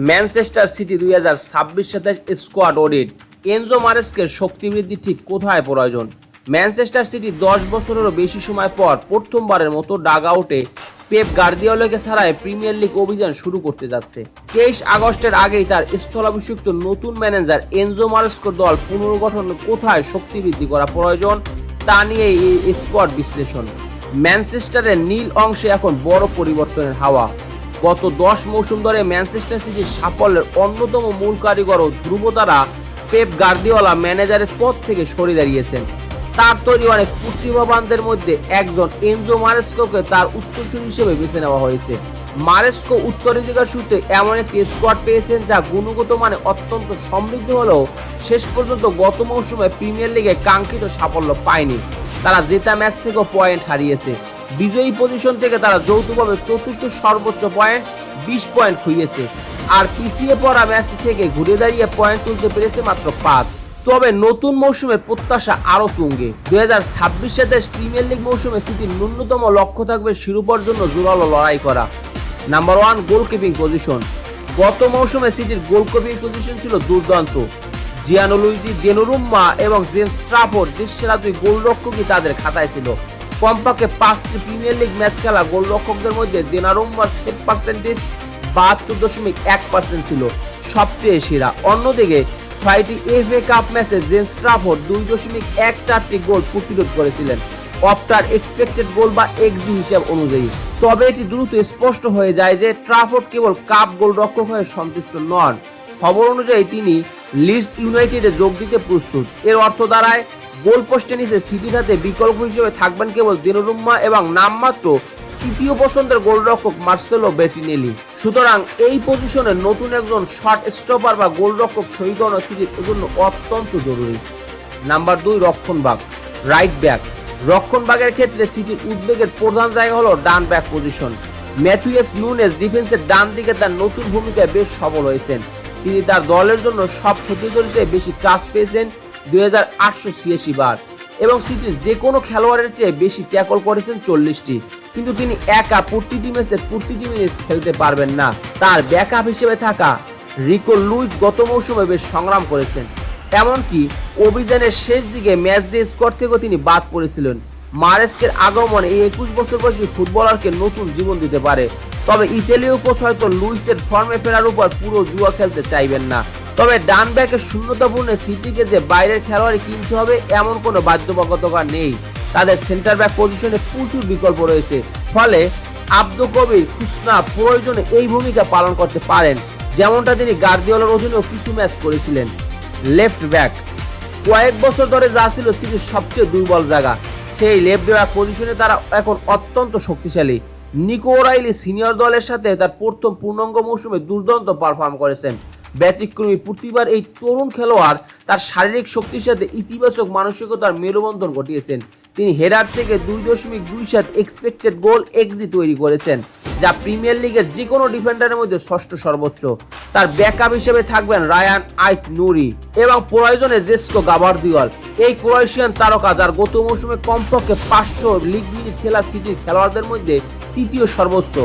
Manchester City 2026-27 squad audit. Enzo মারেস্কের শক্তি বৃদ্ধি ঠিক কোথায় প্রয়োজন? ম্যানচেস্টার সিটি 10 বছরেরও বেশি সময় পর প্রথমবারের মতো ডাগ আউটে পেপ গার্দিওলাকে ছাড়াই প্রিমিয়ার লিগ অভিযান শুরু করতে যাচ্ছে। 23 আগস্টের আগেই তার স্থলাভিষিক্ত নতুন ম্যানেজার এনজো মারেস্কোর দল পুনর্গঠনে কোথায় শক্তি বৃদ্ধি করা প্রয়োজন তা নিয়ে এই স্কোয়াড বিশ্লেষণ। ম্যানচেস্টারের নীল অংশে এখন বড় পরিবর্তনের হাওয়া। গত 10 মৌসুম ধরে ম্যানচেস্টার সিটির সাফল্যের অন্যতম মূল কারিগর ও ধ্রুবতারা পেপ গার্দিওলা ম্যানেজারের পদ থেকে সরে দাঁড়িয়েছেন। তার তৈরি অনেক প্রতিভাবানদের মধ্যে একজন এনজো মারেস্কোকে তার উত্তরসূরি হিসেবে বেছে নেওয়া হয়েছে। মারেস্কো উত্তরাধিকার সূত্রে এমন একটি স্কোয়াড পেয়েছেন যা গুণগত মানে অত্যন্ত সমৃদ্ধ হলেও শেষ পর্যন্ত গত মৌসুমে প্রিমিয়ার লিগে কাঙ্ক্ষিত সাফল্য পায়নি। তারা জেতা ম্যাচ থেকেও পয়েন্ট হারিয়েছে। বিজয়ী পজিশন থেকে তারা যৌথভাবে চতুর্থ সর্বোচ্চ পয়েন্ট 20 পয়েন্ট খুইয়েছে, আর পিছিয়ে পড়া ম্যাচ থেকে ঘুরে দাঁড়িয়ে পয়েন্ট তুলতে পেরেছে মাত্র 5। তবে নতুন মৌসুমে প্রত্যাশা আরও তুঙ্গে। 2026-27 প্রিমিয়ার লিগ মৌসুমে সিটির ন্যূনতম লক্ষ্য থাকবে শিরোপার জন্য জোরালো লড়াই করা। নাম্বার 1, গোলকিপিং পজিশন। গত মৌসুমে সিটির গোলকিপিং পজিশন ছিল দুর্দান্ত। জিয়ানোলুইজি দোনোরুম্মা এবং জেমস ট্রাফোর্ড দেশসেরা 2 গোলরক্ষকই তাদের খাতায় ছিল। কমপক্ষে 5টি প্রিমিয়ার লিগ ম্যাচ খেলা গোলরক্ষকদের মধ্যে দোনোরুম্মার সেভ পার্সেন্টেজ 72.1% ছিল সবচেয়ে সেরা। অন্যদিকে 6টি এফএ কাপ ম্যাচে জেমস ট্রাফোর্ড 2.14টি গোল প্রতিরোধ করেছিলেন অফটার এক্সপেক্টেড গোল বা এক্সজি হিসাব অনুযায়ী। তবে এটি দ্রুত স্পষ্ট হয়ে যায় যে ট্রাফোর্ড কেবল কাপ গোলরক্ষক হয়ে সন্তুষ্ট নন। খবর অনুযায়ী তিনি লিডস ইউনাইটেডে যোগ দিতে প্রস্তুত। এর অর্থ দাঁড়ায় গোল পোস্টে নিচে সিটির হাতে বিকল্প হিসেবে থাকবেন কেবল দোনোরুম্মা এবং নামমাত্র তৃতীয় পছন্দের গোলরক্ষক মার্সেলো বেটিনেলি। সুতরাং এই পজিশনে নতুন একজন শর্ট স্টপার বা গোলরক্ষক সই করানো সিটির জন্য অত্যন্ত জরুরি। নাম্বার 2, রক্ষণভাগ। Right back. রক্ষণভাগের ক্ষেত্রে সিটির উদ্বেগের প্রধান জায়গা হলো ডান ব্যাক পজিশন। ম্যাথিউস নুনেজ ডিফেন্সের ডান দিকে তার নতুন ভূমিকায় বেশ সফল হয়েছেন। তিনি তার দলের জন্য সব সতীর্থের চেয়ে বেশি টাচ পেয়েছেন 2886 বার এবং সিটির যে কোনো খেলোয়াড়ের চেয়ে বেশি ট্যাকল করেছেন 40টি। কিন্তু তিনি একা প্রতিটি ম্যাচে প্রতিটি মিনিট খেলতে পারবেন না। তার ব্যাকআপ হিসেবে থাকা রিকো লুইস গত মৌসুমে বেশ সংগ্রাম করেছেন। এমনকি অভিযানের শেষ দিকে ম্যাচ ডে স্কোর থেকেও তিনি বাদ পড়েছিলেন। মারেস্কের আগমন এই 21 বছর বয়সী ফুটবলারকে নতুন জীবন দিতে পারে। তবে ইতালীয় কোচ হয়তো লুইসের ফর্মে ফেরার উপর পুরো জুয়া খেলতে চাইবেন না। তবে ডান ব্যাকের শূন্যতাপূর্ণ সিটিকে যে বাইরের খেলোয়াড় কিনতে হবে এমন কোনো বাধ্যবাধকতা নেই। তাদের সেন্টার ব্যাক পজিশনে প্রচুর বিকল্প রয়েছে, ফলে আব্দু কবির খুসনা প্রয়োজনে এই ভূমিকা পালন করতে পারেন, যেমনটা তিনি গার্দিওলার অধীনেও কিছু ম্যাচ করেছিলেন। Left back. কয়েক বছর ধরে যা ছিল সিটির সবচেয়ে দুর্বল জায়গা, সেই লেফট ব্যাক পজিশনে তারা এখন অত্যন্ত শক্তিশালী। নিকো ওরাইলি সিনিয়র দলের সাথে তার প্রথম পূর্ণাঙ্গ মৌসুমে দুর্দান্ত পারফর্ম করেছেন। ব্যতিক্রমী প্রতিবার এই তরুণ খেলোয়াড় তার শারীরিক শক্তির সাথে ইতিবাচক মানসিকতার মেলবন্ধন ঘটিয়েছেন। তিনি হেডার থেকে 2.27 এক্সপেক্টেড গোল এক্সজি তৈরি করেছেন, যা প্রিমিয়ার লিগের যে কোনো ডিফেন্ডারের মধ্যে ষষ্ঠ সর্বোচ্চ। তার ব্যাকআপ হিসেবে থাকবেন রায়ান আইত নুরি এবং প্রয়োজনে জেস্কো গাবার্দিওল। এই ক্রোয়েশিয়ান তারকা যার গত মৌসুমে কমপক্ষে 500 লিগ মিনিট খেলা সিটির খেলোয়াড়দের মধ্যে তৃতীয় সর্বোচ্চ।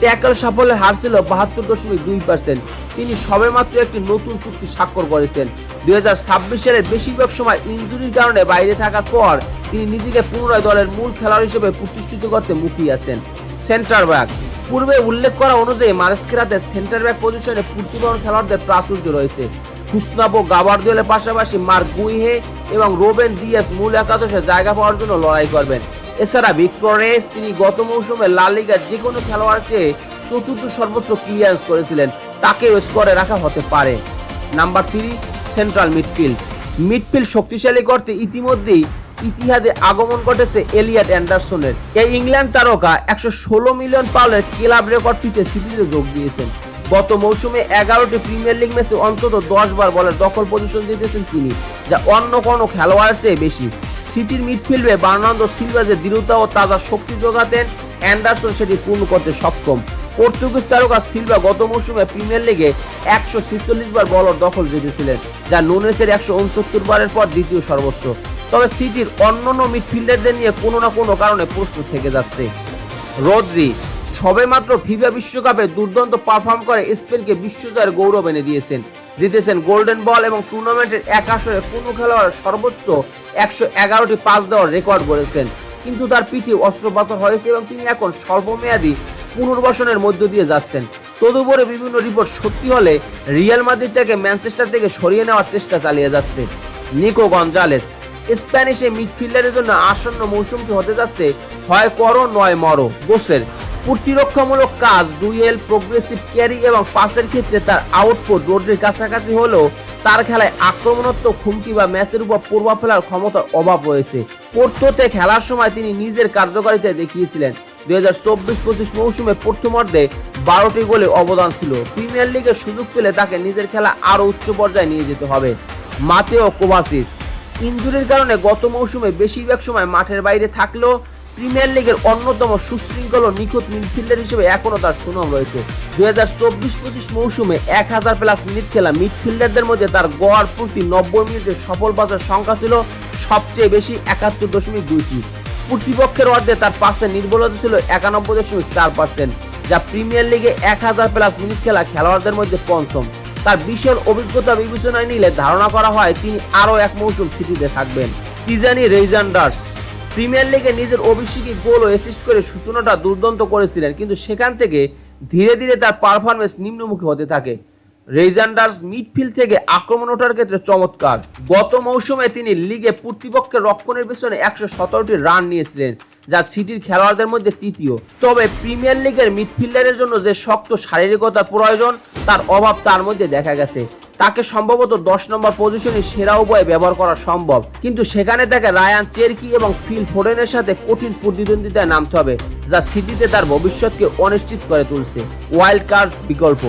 ট্যাকল সাফল্যের হার ছিল 72.2%। তিনি সবেমাত্র একটি নতুন চুক্তি স্বাক্ষর করেছেন। 2026 সালের বেশিরভাগ সময় ইনজুরির কারণে বাইরে থাকার পর তিনি নিজেকে পুনরায় দলের মূল খেলোয়াড় হিসেবে প্রতিষ্ঠিত করতে মুখিয়ে আছেন। Centre back. পূর্বে উল্লেখ করা অনুযায়ী মারেস্কের হাতে সেন্টার ব্যাক পজিশনে প্রতিভাবান খেলোয়াড়দের প্রাচুর্য রয়েছে। খুসনাবো গাবার্দিওলের পাশাপাশি মার্ক গুইহে এবং রোবেন দিয়াস মূল একাদশে জায়গা পাওয়ার জন্য লড়াই করবেন। এছাড়া ভিক্টর রেস, তিনি গত মৌসুমে লা লিগার যে কোনো খেলোয়াড়ের চেয়ে চতুর্থ সর্বোচ্চ ক্লিয়ারেন্স করেছিলেন, তাকেও স্কোরে রাখা হতে পারে। Number 3, central midfield. মিডফিল্ড শক্তিশালী করতে ইতিমধ্যেই ইতিহাদে আগমন ঘটেছে এলিয়ট অ্যান্ডারসনের। এই ইংল্যান্ড তারকা 116 মিলিয়ন পাউন্ডের ক্লাব রেকর্ড ফিতে সিটিতে যোগ দিয়েছেন। গত মৌসুমে 11টি প্রিমিয়ার লিগ ম্যাচে অন্তত 10 বার বলের দখল পজিশন জিতেছেন তিনি, যা অন্য কোনো খেলোয়াড়ের চেয়ে বেশি। সিটির মিডফিল্ডে বার্নার্দো সিলভা যে দৃঢ়তা ও তাজা শক্তি যোগাতেন, অ্যান্ডারসন সেটি পূর্ণ করতে সক্ষম। পর্তুগিজ তারকা সিলভা গত মৌসুমে প্রিমিয়ার লিগে 146 বার বলের দখল জিতেছিলেন, যা নুনেসের 169 বারের পর দ্বিতীয় সর্বোচ্চ। তবে সিটির অন্যান্য মিডফিল্ডারদের নিয়ে কোনো না কোনো কারণে প্রশ্ন থেকে যাচ্ছে। রদ্রি সবেমাত্র ফিফা বিশ্বকাপে দুর্দান্ত পারফর্ম করে স্পেনকে বিশ্বজয়ের গৌরব এনে দিয়েছেন, জিতেছেন গোল্ডেন বল এবং টুর্নামেন্টের এক আসরে কোনো খেলোয়াড় সর্বোচ্চ 111টি পাস দেওয়ার রেকর্ড গড়েছেন। কিন্তু তার পিঠে অস্ত্রোপচার হয়েছে এবং তিনি এখন স্বল্পমেয়াদী পুনর্বাসনের মধ্য দিয়ে যাচ্ছেন। তদুপরি বিভিন্ন রিপোর্ট সত্যি হলে রিয়াল মাদ্রিদ থেকে ম্যানচেস্টার থেকে সরিয়ে নেওয়ার চেষ্টা চালিয়ে যাচ্ছে। নিকো গঞ্জালেস স্প্যানিশে মিডফিল্ডারের জন্য আসন্ন মৌসুমটি হতে যাচ্ছে হয় করো নয় মরো। গোসের প্রতিরক্ষামূলক কাজ, ডুয়েল, প্রোগ্রেসিভ ক্যারি এবং পাসের ক্ষেত্রে তার আউটপুট রোডের কাছাকাছি হলেও তার খেলায় আক্রমণাত্মক হুমকি বা ম্যাচের উপর প্রভাব ফেলার ক্ষমতার অভাব রয়েছে। পোর্টোতে খেলার সময় তিনি নিজের কার্যকারিতা দেখিয়েছিলেন। 2024-25 মৌসুমে প্রথমার্ধে 12টি গোলে অবদান ছিল। প্রিমিয়ার লিগের সুযোগ পেলে তাকে নিজের খেলা আরও উচ্চ পর্যায়ে নিয়ে যেতে হবে। মাতেও কোভাসিচ ইনজুরির কারণে গত মৌসুমে বেশিরভাগ সময় মাঠের বাইরে থাকলেও প্রিমিয়ার লিগের অন্যতম সুশৃঙ্খল ও নিখুঁত মিডফিল্ডার হিসেবে এখনও তার সুনাম রয়েছে। 2024-25 মৌসুমে 1000+ মিনিট খেলা মিডফিল্ডারদের মধ্যে তার গড় প্রতি 90 মিনিটে সফল পাসের সংখ্যা ছিল সবচেয়ে বেশি 71.2টি। প্রতিপক্ষের অর্ধে তার পাসের নির্ভুলতা ছিল 91.4%, যা প্রিমিয়ার লিগে 1000+ মিনিট খেলা খেলোয়াড়দের মধ্যে পঞ্চম। তার বিশাল অভিজ্ঞতা বিবেচনায় নিলে ধারণা করা হয় তিনি আরও এক মৌসুম সিটিতে থাকবেন। তিজানি রেইজান্ডার্স প্রিমিয়ার লিগে নিজের অভিষেকে গোল ও অ্যাসিস্ট করে সূচনাটা দুর্দান্ত করেছিলেন, কিন্তু সেখান থেকে ধীরে ধীরে তার পারফরম্যান্স নিম্নমুখী হতে থাকে। রেইজান্ডার্স মিডফিল্ড থেকে আক্রমণ ওঠার ক্ষেত্রে চমৎকার। গত মৌসুমে তিনি লিগে প্রতিপক্ষের রক্ষণের পেছনে 117টি রান নিয়েছিলেন, যা সিটির খেলোয়াড়দের মধ্যে তৃতীয়। তবে প্রিমিয়ার লিগের মিডফিল্ডারের জন্য যে শক্ত শারীরিকতার প্রয়োজন তার অভাব তার মধ্যে দেখা গেছে। তাকে সম্ভবত 10 নম্বর পজিশনে সেরা উপায়ে ব্যবহার করা সম্ভব, কিন্তু সেখানে তাকে রায়ান চেরকি এবং ফিল ফোডেনের সাথে কঠিন প্রতিদ্বন্দ্বিতায় নামতে হবে, যা সিটিতে তার ভবিষ্যৎকে অনিশ্চিত করে তুলছে। ওয়াইল্ড কার্ড বিকল্প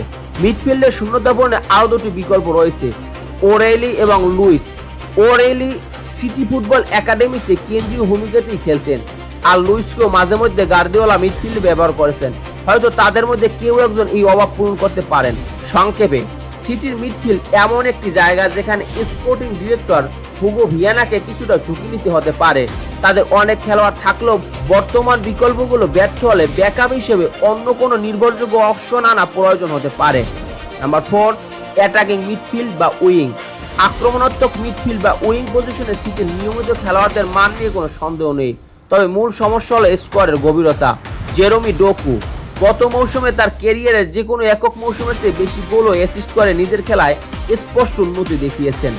মিডফিল্ডের শূন্যতা পূরণে আরও দুটি বিকল্প রয়েছে, ওরেলি এবং লুইস। ওরেলি সিটি ফুটবল একাডেমিতে কেন্দ্রীয় ভূমিকাতেই খেলতেন, আর লুইসকেও মাঝে মধ্যে গার্দিওলা মিডফিল্ডে ব্যবহার করেছেন। হয়তো তাদের মধ্যে কেউ একজন এই অভাব পূরণ করতে পারেন। সংক্ষেপে, সিটির মিডফিল্ড এমন একটি জায়গা যেখানে স্পোর্টিং ডিরেক্টর হুগো ভিয়ানাকে কিছুটা ঝুঁকি নিতে হতে পারে। তাদের অনেক খেলোয়াড় থাকলেও বর্তমান বিকল্পগুলো ব্যর্থ হলে ব্যাকআপ হিসেবে অন্য কোনো নির্ভরযোগ্য অপশন আনা প্রয়োজন হতে পারে। নাম্বার 4, অ্যাটাকিং মিডফিল্ড বা উইং। আক্রমণাত্মক মিডফিল্ড বা উইং পজিশনে সিটির নিয়মিত খেলোয়াড়দের মান নিয়ে কোনো সন্দেহ নেই, তবে মূল সমস্যা হলো স্কোয়াডের গভীরতা। জেরোমি ডোকু গত মৌসুমে তার ক্যারিয়ারের যে কোনো একক মৌসুমের চেয়ে বেশি গোল ও অ্যাসিস্ট করে নিজের খেলায় স্পষ্ট উন্নতি দেখিয়েছেন।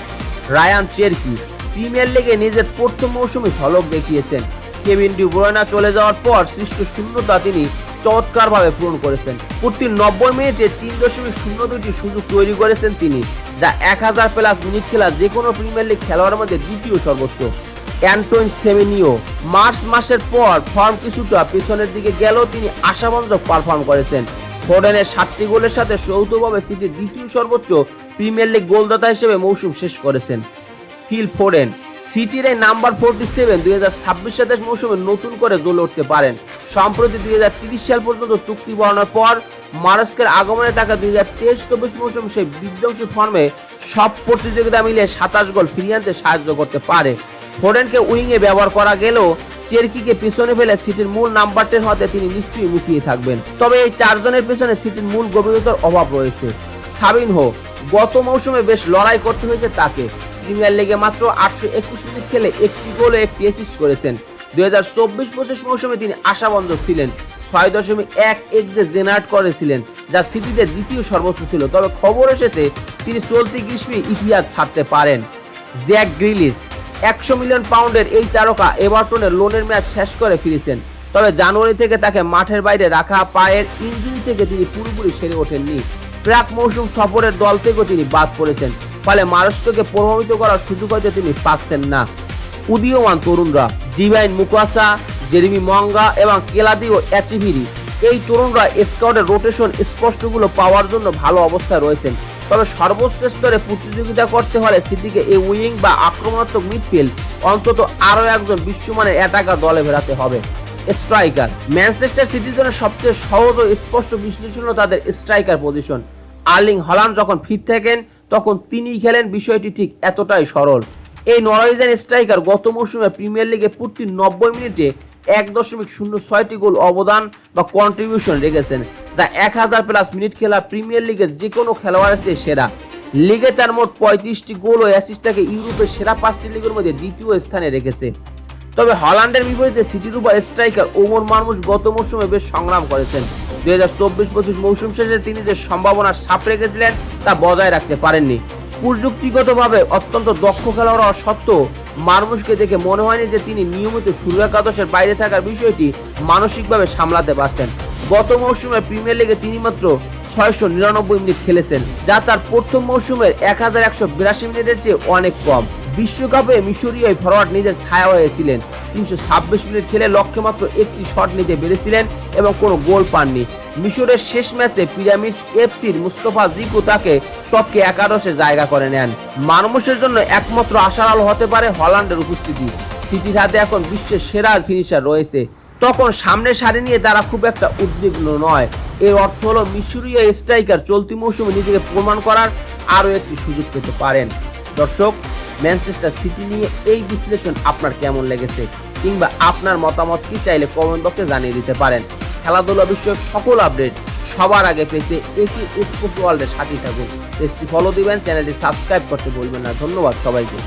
রায়ান চেরকি প্রিমিয়ার লিগে নিজের প্রথম মৌসুমে ঝলক দেখিয়েছেন। কেভিন ডি ব্রুয়না চলে যাওয়ার পর সৃষ্ট শূন্যতা তিনি চমৎকারভাবে পূরণ করেছেন। প্রতি 90 মিনিটে 3.02টি সুযোগ তৈরি করেছেন তিনি, যা 1000+ মিনিট খেলা যে কোনো প্রিমিয়ার লিগ খেলোয়াড়ের মধ্যে দ্বিতীয় সর্বোচ্চ। অ্যান্টোইন সেমেনিও মার্চ মাসের পর ফর্ম কিছুটা পিছনের দিকে গেলেও তিনি আশাবঞ্জক পারফর্ম করেছেন। ফোডেনের 7টি গোলের সাথে যৌথভাবে সিটির দ্বিতীয় সর্বোচ্চ প্রিমিয়ার লিগ গোলদাতা হিসেবে মৌসুম শেষ করেছেন। ফিল ফোডেন সিটির এই নাম্বার 47 2026-27 মৌসুমে নতুন করে জ্বলে উঠতে পারেন। সম্প্রতি 2030 সাল পর্যন্ত চুক্তি বাড়ানোর পর মার্কেসের আগমনে তাকে 2023-24 মৌসুম সেই বিধ্বংসী ফর্মে সব প্রতিযোগিতা মিলিয়ে 27 গোল ফিরিয়ে আনতে সাহায্য করতে পারে। ফোডেনকে উইংয়ে ব্যবহার করা গেলেও চেরকিকে পিছনে ফেলে সিটির মূল নাম্বার 10 হতে তিনি নিশ্চয়ই মুখিয়ে থাকবেন। তবে এই 4 জনের পেছনে সিটির মূল গভীরতার অভাব রয়েছে। সাবিনহো গত মৌসুমে বেশ লড়াই করতে হয়েছে তাকে। প্রিমিয়ার লিগে মাত্র 821 মিনিট খেলে 1টি গোল ও 1টি অ্যাসিস্ট করেছেন। 2024-25 মৌসুমে তিনি আশাবঞ্জক ছিলেন, 6.1 এক্সে জেনারেট করেছিলেন, যা সিটিতে দ্বিতীয় সর্বোচ্চ ছিল। তবে খবর এসেছে তিনি চলতি গ্রীষ্মে ইতিহাস ছাড়তে পারেন। জ্যাক গ্রিলিশ 100 মিলিয়ন পাউন্ডের এই তারকা এভারটনের লোনের ম্যাচ শেষ করে ফিরেছেন, তবে জানুয়ারি থেকে তাকে মাঠের বাইরে রাখা পায়ের ইনজুরি থেকে তিনি পুরোপুরি সেরে ওঠেননি। প্রাক মৌসুম সফরের দল থেকেও তিনি বাদ পড়েছেন, ফলে মার্কেসকে প্রভাবিত করার সুযোগ হয়তো তিনি পাচ্ছেন না। উদীয়মান তরুণরা ডিভাইন মুকাসা, জেরেমি মঙ্গা এবং কেলাদিও অ্যাচিভিরি, এই তরুণরা স্কাউটের রোটেশন স্পষ্টগুলো পাওয়ার জন্য ভালো অবস্থায় রয়েছেন। তবে সর্বোচ্চ স্তরে প্রতিযোগিতা করতে হলে সিটিকে এই উইং বা আক্রমণাত্মক মিডফিল্ড অন্তত আরও একজন বিশ্বমানের অ্যাটাকার দলে ফেরাতে হবে। স্ট্রাইকার ম্যানচেস্টার সিটির জন্য সবচেয়ে সহজ ও স্পষ্ট বিশ্লেষণ হলো তাদের স্ট্রাইকার পজিশন। আর্লিং হল্যান্ড যখন ফিট থাকেন তখন তিনিই খেলেন, বিষয়টি ঠিক এতটাই সরল। এই নরওয়েজিয়ান স্ট্রাইকার গত মৌসুমে প্রিমিয়ার লিগে প্রতি 90 মিনিটে 1.06টি গোল অবদান বা কন্ট্রিবিউশন রেখেছেন, যা 1000+ মিনিট খেলা প্রিমিয়ার লিগের যে কোনো খেলোয়াড়ের চেয়ে সেরা। লিগে তার মোট 35টি গোল ও অ্যাসিস্ট তাকে ইউরোপের সেরা 5টি লিগের মধ্যে দ্বিতীয় স্থানে রেখেছে। তবে হল্যান্ডের বিপরীতে সিটির উপর স্ট্রাইকার ওমর মারমুশ গত মৌসুমে বেশ সংগ্রাম করেছেন। 2024-25 মৌসুম শেষে তিনি যে সম্ভাবনার ছাপ রেখেছিলেন তা বজায় রাখতে পারেননি। প্রযুক্তিগতভাবে অত্যন্ত দক্ষ খেলোয়াড় হওয়া সত্ত্বেও মারমুশকে দেখে মনে হয়নি যে তিনি নিয়মিত শুরু একাদশের বাইরে থাকার বিষয়টি মানসিকভাবে সামলাতে পারছেন। গত মৌসুমে প্রিমিয়ার লিগে তিনি মাত্র 699 মিনিট খেলেছেন, যা তার প্রথম মৌসুমের 1182 মিনিটের চেয়ে অনেক কম। বিশ্বকাপে মিশরীয় ফরওয়ার্ড নিজের ছায়া হয়েছিলেন। 326 মিনিট খেলে লক্ষ্যে মাত্র একটি শট নিতে পেরেছিলেন এবং কোনো গোল পাননি। মিশরের শেষ ম্যাচে পিরামিডস এফসির মুস্তফা জিকো তাকে টপকে একাদশে জায়গা করে নেন। মারমুশের জন্য একমাত্র আশার আলো হতে পারে হল্যান্ডের উপস্থিতি। সিটির হাতে এখন বিশ্বের সেরা ফিনিশার রয়েছে, তখন সামনের সারি নিয়ে তারা খুব একটা উদ্বিগ্ন নয়। এর অর্থ হলো মিশরীয় স্ট্রাইকার চলতি মৌসুমে নিজেকে প্রমাণ করার আরও একটি সুযোগ পেতে পারেন। দর্শক, ম্যানচেস্টার সিটি নিয়ে এই বিশ্লেষণ আপনার কেমন লেগেছে, কিংবা আপনার মতামত কি চাইলে কমেন্ট বক্সে জানিয়ে দিতে পারেন। খেলাধুলা বিষয়ক সকল আপডেট সবার আগে পেতে একে স্পোর্টস ওয়ার্ল্ডের সাথে থাকুন। পেজটি ফলো দিবেন, চ্যানেলটি সাবস্ক্রাইব করতে ভুলবেন না। ধন্যবাদ সবাইকে।